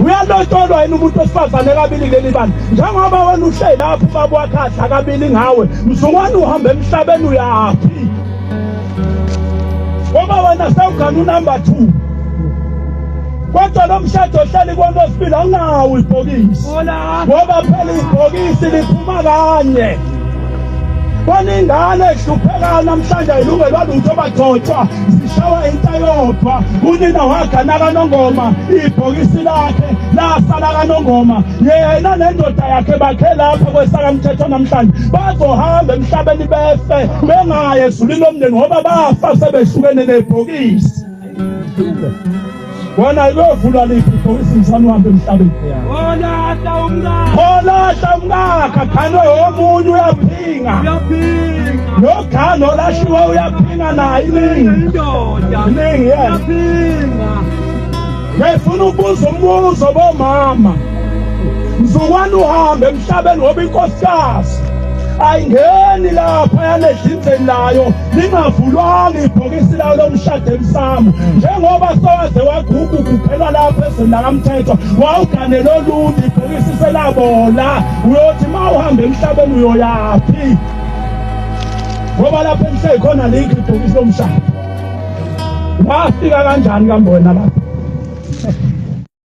uyalotsholwa yini umuntu wesifazane kabili kuleli bani? Njengoba wena uhleli lapho ubaba wakhahla kabili ngawe, mzukwane uhambe emhlabeni uyaphi? Ngoba wena sewugana unumber 2. Kodwa lo mshado ohleli kuwona wesibili awunawo ibhokisi. Ngoba phela ibhokisi liphuma kanye. Bona ingane ehlupheka namhlanje ayilungelo lutho bagcotshwa zishawa intayodwa. Unina wagana kaNongoma ibhokisi lakhe lasala kaNongoma, yena nendoda yakhe bakhe lapha kwesakamthetho namhlanje bazohamba emhlabeni befe bengaye ezulwini lomndeni ngoba bafa sebehlukene nebhokisi. Wona ikuvulwa liphi ibhokisi msana uhambe emhlabeni? Olahla umngakha khane omunye uyaphinga. Nokhano lashiwa uyaphinga naye iningi. Ngifuna ukubuza umbuzo bomama. Mzukwane uhambe emhlabeni ngoba inkosikazi ayingeni lapha yanedlinzeni layo lingavulwanga ibhokisi layo lomshado emsamo. Njengoba sowaze wagugu kuphelwa lapha ezweni lakamthetho wawugane loluntu ibhokisi selabola, uyothi mawuhambe emhlabeni uyoyaphi? Ngoba lapha emhlabeni khona link ibhokisi lomshado. Wafika kanjani kambe wena lapha?